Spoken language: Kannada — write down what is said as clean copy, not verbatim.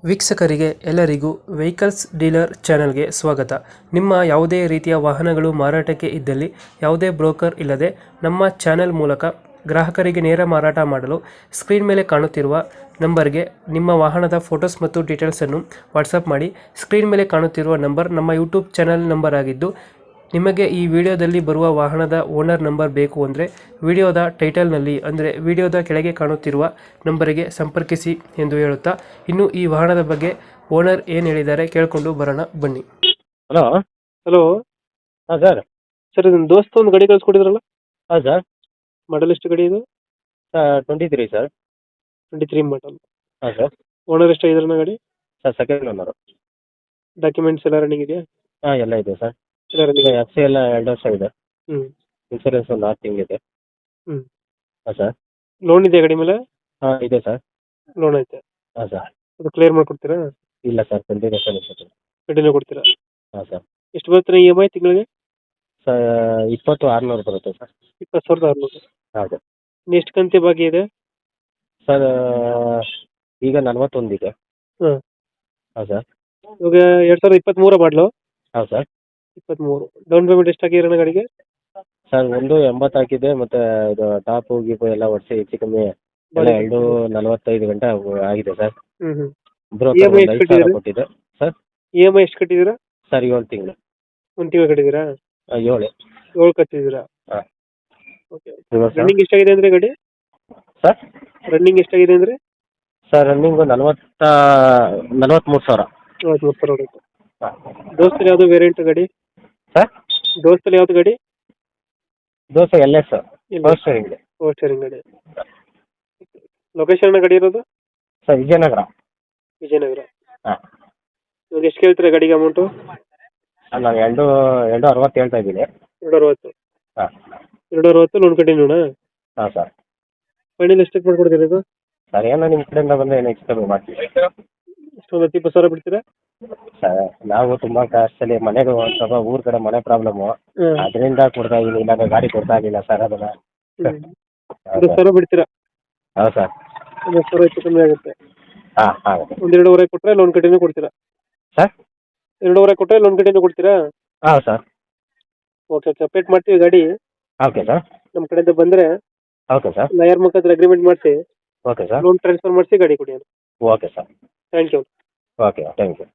ವೀಕ್ಷಕರಿಗೆ ಎಲ್ಲರಿಗೂ ವೆಹಿಕಲ್ಸ್ ಡೀಲರ್ ಚಾನೆಲ್ಗೆ ಸ್ವಾಗತ. ನಿಮ್ಮ ಯಾವುದೇ ರೀತಿಯ ವಾಹನಗಳು ಮಾರಾಟಕ್ಕೆ ಇದ್ದಲ್ಲಿ ಯಾವುದೇ ಬ್ರೋಕರ್ ಇಲ್ಲದೆ ನಮ್ಮ ಚಾನೆಲ್ ಮೂಲಕ ಗ್ರಾಹಕರಿಗೆ ನೇರ ಮಾರಾಟ ಮಾಡಲು ಸ್ಕ್ರೀನ್ ಮೇಲೆ ಕಾಣುತ್ತಿರುವ ನಂಬರ್ಗೆ ನಿಮ್ಮ ವಾಹನದ ಫೋಟೋಸ್ ಮತ್ತು ಡೀಟೇಲ್ಸನ್ನು ವಾಟ್ಸಪ್ ಮಾಡಿ. ಸ್ಕ್ರೀನ್ ಮೇಲೆ ಕಾಣುತ್ತಿರುವ ನಂಬರ್ ನಮ್ಮ ಯೂಟ್ಯೂಬ್ ಚಾನೆಲ್ ನಂಬರ್ ಆಗಿದ್ದು, ನಿಮಗೆ ಈ ವಿಡಿಯೋದಲ್ಲಿ ಬರುವ ವಾಹನದ ಓನರ್ ನಂಬರ್ ಬೇಕು ಅಂದರೆ ವಿಡಿಯೋದ ಟೈಟಲ್ನಲ್ಲಿ ಅಂದರೆ ವಿಡಿಯೋದ ಕೆಳಗೆ ಕಾಣುತ್ತಿರುವ ನಂಬರಿಗೆ ಸಂಪರ್ಕಿಸಿ ಎಂದು ಹೇಳುತ್ತಾ, ಇನ್ನು ಈ ವಾಹನದ ಬಗ್ಗೆ ಓನರ್ ಏನು ಹೇಳಿದ್ದಾರೆ ಕೇಳಿಕೊಂಡು ಬರೋಣ ಬನ್ನಿ. ಹಲೋ. ಹಲೋ ಹಾಂ ಸರ್. ಸರ್, ಇದೊಂದು ದೋಸ್ತ ಒಂದು ಗಾಡಿ ಕಳಿಸ್ಕೊಟ್ಟಿದ್ರಲ್ಲ, ಹಾಂ ಸರ್. ಮಾಡಲ್ ಎಷ್ಟು ಗಾಡಿ ಇದು? 23 ಸರ್. 23 ಮಾಡಲ್. ಹಾಂ ಸರ್. ಓನರ್ ಎಷ್ಟಾಗಿದ್ರಣ್ಣ ಗಾಡಿ? Sir second owner. ಡಾಕ್ಯುಮೆಂಟ್ಸ್ ಎಲ್ಲ ರನ್ನಿಂಗ್ ಇದೆಯಾ? ಹಾಂ ಎಲ್ಲ ಇದೆ ಸರ್. ಎಲ್ಲ ರನ್ನಿಂಗ್? ಎಫ್ ಸಿ ಎಲ್ಲ 2 ವರ್ಷ ಇದೆ. ಹ್ಞೂ. ಇನ್ಸೂರೆನ್ಸ್ ಒಂದು 6 ತಿಂಗಳಿದೆ. ಹ್ಞೂ. ಹಾಂ ಸರ್. ಲೋನ್ ಇದೆಯಾ ಗಾಡಿ ಮೇಲೆ? ಹಾಂ ಇದೆ ಸರ್. ಲೋನ್ ಐತೆ. ಹಾಂ ಸರ್. ಅದು ಕ್ಲಿಯರ್ ಮಾಡ್ಕೊಡ್ತೀರಾ? ಇಲ್ಲ ಸರ್, 20% ಇರ್ತದೆ. ಗಾಡಿನ ಕೊಡ್ತೀರಾ? ಹಾಂ ಸರ್. ಎಷ್ಟು ಬರುತ್ತೆ ಇ ಎಮ್ ಐ ತಿಂಗಳಿಗೆ? ಸರ್ 20,600 ಬರುತ್ತೆ ಸರ್. 20,600. ಹಾಂ ಸರ್. ಇನ್ನು ಎಷ್ಟು ಕಂತಿ ಬಾಕಿ ಇದೆ? ಸರ್ ಈಗ 41 ಇದೆ. ಹಾಂ. ಹಾಂ ಸರ್. ಇವಾಗ 2023 ಮಾಡಲು? ಹಾಂ ಸರ್. 23. ಡೌನ್ ಪೇಮೆಂಟ್ ಎಷ್ಟು ಹಾಕಿದ್ರಣ್ಣ ಗಾಡಿಗೆ? ಸರ್ 1,80 ಹಾಕಿದೆ, ಮತ್ತು ಇದು ಟಾಪು ಗೀಪು ಎಲ್ಲ ಒಡಿಸಿ ಹೆಚ್ಚು ಕಮ್ಮಿ ಎಲ್ಲ 2,45 ಗಂಟೆ ಆಗಿದೆ ಸರ್. ಹ್ಞೂ ಹ್ಞೂ. ಬ್ರೋಕರ್ EMI ಒಂದು ಎಷ್ಟು 5,000 ಕಟ್ಟಿದ್ದೀರಾ? ಕೊಟ್ಟಿದೆ ಸರ್. ಇ ಎಮ್ ಐ ಎಷ್ಟು ಕಟ್ಟಿದ್ದೀರಾ? ಸರ್ 7 ತಿಂಗಳು. ಒಂದು ತಿಂಗಳು ಕಟ್ಟಿದ್ದೀರಾ? 7. 7 ಕಟ್ಟಿದ್ದೀರಾ? ಹಾಂ. ಓಕೆ. ಇವಾಗ ಸರ್. ರನ್ನಿಂಗ್ ಎಷ್ಟಾಗಿದೆ ಅಂದರೆ ಗಾಡಿ? ಸರ್ ರನ್ನಿಂಗ್ ಎಷ್ಟಾಗಿದೆ ಅಂದರೆ? Sir running 43,000. 43,000 ಹೊಡೆಯುತ್ತೆ. ಹಾಂ. ದೋಸ್ತಲ್ಲಿ ಯಾವುದು ವೇರಿಯಂಟ್ ಗಾಡಿ? ಸರ್ ದೋಸ್ತಲ್ಲಿ ಯಾವುದು ಗಾಡಿ? ದೋಸೆ ಎಲ್ ಎಸ್ ಇಲ್ಲ. First steering. ಓ ಸ್ಟೇರಿಂಗ್ ಗಾಡಿ. ಲೊಕೇಶನ್ ಗಾಡಿ ಇರೋದು? ಸರ್ ವಿಜಯನಗರ. ವಿಜಯನಗರ. ಹಾಂ. ಇವಾಗ ಎಷ್ಟು ಕೇಳ್ತೀರಾ ಗಾಡಿಗೆ ಅಮೌಂಟು? ನಾನು 260 ಹೇಳ್ತಾ ಇದ್ದೀನಿ. 260. ಹಾಂ. 260 ಲೋನ್ ಕಂಟಿನ್ಯೂನಾ? ಹಾಂ ಸರ್. ಫೈನಲ್ ಎಷ್ಟಕ್ಕೆ ಮಾಡ್ಕೊಡ್ತೀರಾ ಇದು? ಸರ್ ಏನೋ ನಿಮ್ಮ ಕಡೆಯಿಂದ ಬಂದರೆ ಏನು ಹೆಚ್ಚು ಕಮ್ಮಿ ಮಾಡ್ತೀವಿ. ಎಷ್ಟೊಂದು 20,000 ಬಿಡ್ತೀರಾ? ಸರ್ ನಾವು ತುಂಬ ಕಷ್ಟದಲ್ಲಿ ಮನೆಗೆ ಸ್ವಲ್ಪ ಊರ ಕಡೆ ಮನೆ ಪ್ರಾಬ್ಲಮ್ಮು, ಹಾಂ. ಅದರಿಂದ ಕೊಡ್ತಾ ಇದ್ದೀನಿ. ಇಲ್ಲಾಂದ್ರೆ ಗಾಡಿ ಕೊಡ್ತಾ ಇರಲಿಲ್ಲ ಸರ್ ಅದನ್ನು. ಹಾಂ 10,000 ಬಿಡ್ತೀರಾ? ಹೌದು ಸರ್. 10,000 ಹೆಚ್ಚು ಕಮ್ಮಿ ಆಗುತ್ತೆ. ಹಾಂ ಆಗುತ್ತೆ. ಒಂದು 2.5 ಕೊಟ್ಟರೆ ಲೋನ್ ಕಂಟಿನ್ಯೂ ಕೊಡ್ತೀರಾ? ಸರ್ 2.5 ಕೊಟ್ಟರೆ ಲೋನ್ ಕಂಟಿನ್ಯೂ ಕೊಡ್ತೀರಾ? ಹಾಂ ಸರ್. ಓಕೆ, ಅಪ್ಡೇಟ್ ಮಾಡ್ತೀವಿ ಗಾಡಿ. Okay sir. ನಮ್ಮ ಕಡೆಯಿಂದ ಬಂದರೆ ಓಕೆ ಸರ್. ಲಾಯರ್ ಮುಖಾಂತರ ಅಗ್ರಿಮೆಂಟ್ ಮಾಡಿಸಿ ಓಕೆ ಸರ್. ಲೋನ್ ಟ್ರಾನ್ಸ್ಫರ್ ಮಾಡಿಸಿ ಗಾಡಿ ಕೊಡಿ. Okay sir. Thank you. Okay thank you.